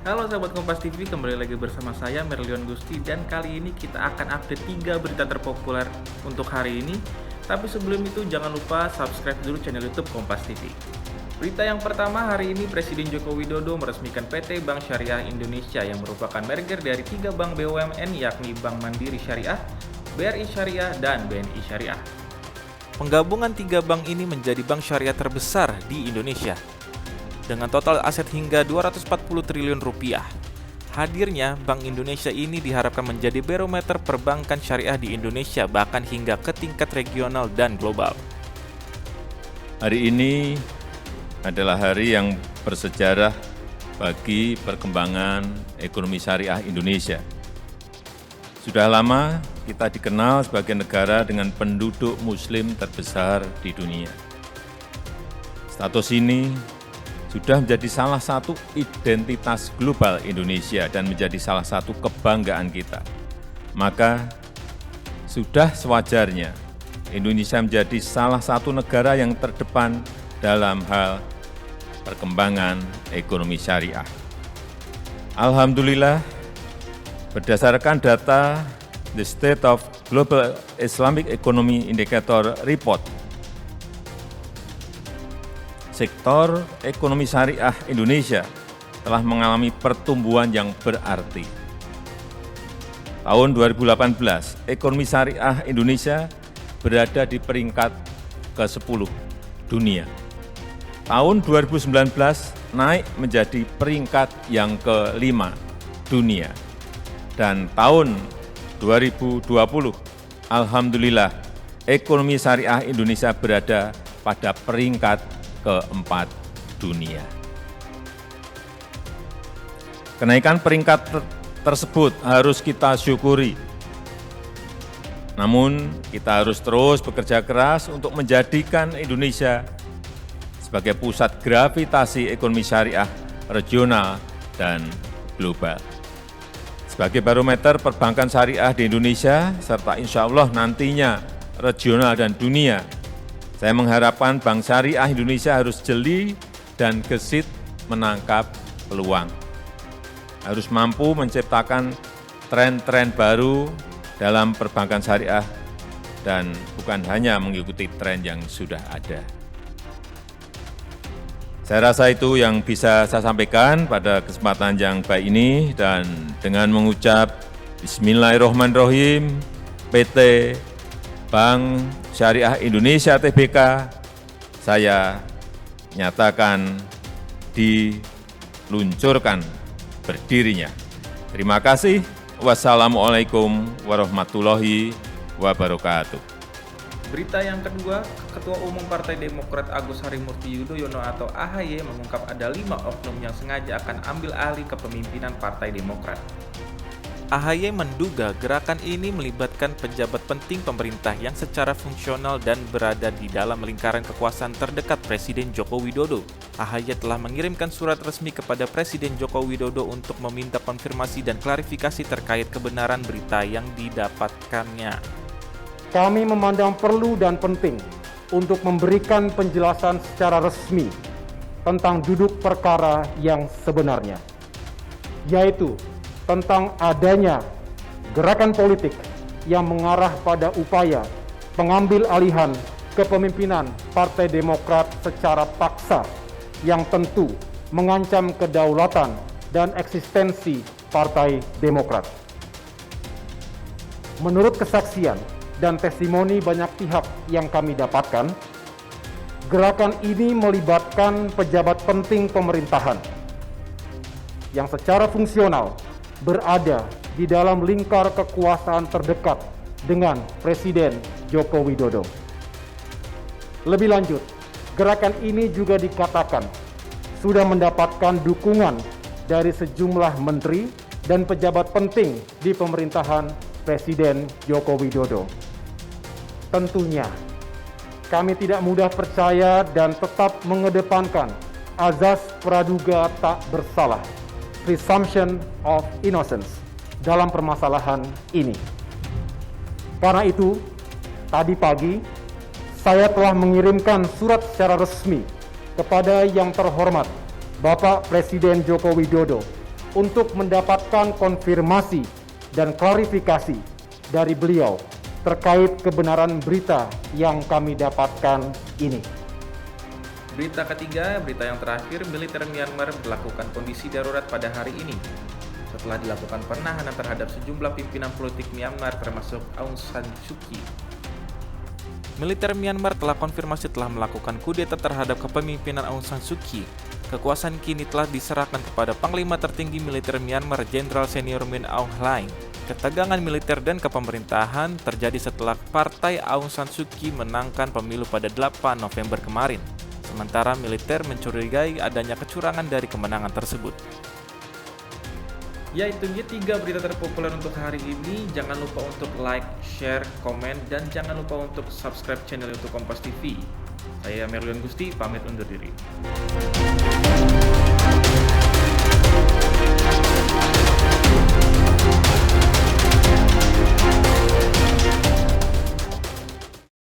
Halo sahabat Kompas TV, kembali lagi bersama saya Merlion Gusti dan kali ini kita akan update 3 berita terpopuler untuk hari ini. Tapi sebelum itu jangan lupa subscribe dulu channel YouTube Kompas TV. Berita yang pertama hari ini, Presiden Joko Widodo meresmikan PT Bank Syariah Indonesia yang merupakan merger dari 3 bank BUMN yakni Bank Mandiri Syariah, BRI Syariah, dan BNI Syariah. Penggabungan 3 bank ini menjadi bank syariah terbesar di Indonesia dengan total aset hingga 240 triliun rupiah. Hadirnya Bank Indonesia ini diharapkan menjadi barometer perbankan syariah di Indonesia bahkan hingga ke tingkat regional dan global. Hari ini adalah hari yang bersejarah bagi perkembangan ekonomi syariah Indonesia. Sudah lama kita dikenal sebagai negara dengan penduduk muslim terbesar di dunia. Status ini sudah menjadi salah satu identitas global Indonesia dan menjadi salah satu kebanggaan kita. Maka sudah sewajarnya Indonesia menjadi salah satu negara yang terdepan dalam hal perkembangan ekonomi syariah. Alhamdulillah, berdasarkan data The State of Global Islamic Economy Indicator Report, sektor ekonomi syariah Indonesia telah mengalami pertumbuhan yang berarti. Tahun 2018, ekonomi syariah Indonesia berada di peringkat ke-10 dunia. Tahun 2019 naik menjadi peringkat yang ke-5 dunia. Dan tahun 2020, alhamdulillah, ekonomi syariah Indonesia berada pada peringkat ke-4 dunia. Kenaikan peringkat tersebut harus kita syukuri. Namun, kita harus terus bekerja keras untuk menjadikan Indonesia sebagai pusat gravitasi ekonomi syariah regional dan global. Sebagai barometer perbankan syariah di Indonesia, serta insya Allah nantinya regional dan dunia, saya mengharapkan Bank Syariah Indonesia harus jeli dan gesit menangkap peluang. Harus mampu menciptakan tren-tren baru dalam perbankan syariah dan bukan hanya mengikuti tren yang sudah ada. Saya rasa itu yang bisa saya sampaikan pada kesempatan yang baik ini, dan dengan mengucap Bismillahirrahmanirrahim, PT Bank Syariah Indonesia Tbk, saya nyatakan diluncurkan berdirinya. Terima kasih. Wassalamualaikum warahmatullahi wabarakatuh. Berita yang kedua, Ketua Umum Partai Demokrat Agus Harimurti Yudhoyono atau AHY mengungkap ada 5 oknum yang sengaja akan ambil alih kepemimpinan Partai Demokrat. AHY menduga gerakan ini melibatkan pejabat penting pemerintah yang secara fungsional dan berada di dalam lingkaran kekuasaan terdekat Presiden Joko Widodo. AHY telah mengirimkan surat resmi kepada Presiden Joko Widodo untuk meminta konfirmasi dan klarifikasi terkait kebenaran berita yang didapatkannya. Kami memandang perlu dan penting untuk memberikan penjelasan secara resmi tentang duduk perkara yang sebenarnya, yaitu tentang adanya gerakan politik yang mengarah pada upaya pengambil alihan kepemimpinan Partai Demokrat secara paksa yang tentu mengancam kedaulatan dan eksistensi Partai Demokrat. Menurut kesaksian dan testimoni banyak pihak yang kami dapatkan, gerakan ini melibatkan pejabat penting pemerintahan yang secara fungsional berada di dalam lingkar kekuasaan terdekat dengan Presiden Joko Widodo. Lebih lanjut, gerakan ini juga dikatakan sudah mendapatkan dukungan dari sejumlah menteri dan pejabat penting di pemerintahan Presiden Joko Widodo. Tentunya, kami tidak mudah percaya dan tetap mengedepankan azas praduga tak bersalah, presumption of innocence, dalam permasalahan ini. Karena itu, tadi pagi saya telah mengirimkan surat secara resmi kepada yang terhormat Bapak Presiden Joko Widodo untuk mendapatkan konfirmasi dan klarifikasi dari beliau terkait kebenaran berita yang kami dapatkan ini. Berita ketiga, berita yang terakhir, militer Myanmar melakukan kondisi darurat pada hari ini setelah dilakukan penahanan terhadap sejumlah pimpinan politik Myanmar termasuk Aung San Suu Kyi. Militer Myanmar telah konfirmasi telah melakukan kudeta terhadap kepemimpinan Aung San Suu Kyi. Kekuasaan kini telah diserahkan kepada Panglima Tertinggi Militer Myanmar Jenderal Senior Min Aung Hlaing. Ketegangan militer dan kepemerintahan terjadi setelah partai Aung San Suu Kyi menangkan pemilu pada 8 November kemarin. Sementara militer mencurigai adanya kecurangan dari kemenangan tersebut. Ya, itu dia 3 berita terpopuler untuk hari ini. Jangan lupa untuk like, share, komen, dan jangan lupa untuk subscribe channel YouTube Kompas TV. Saya Merlion Gusti, pamit undur diri.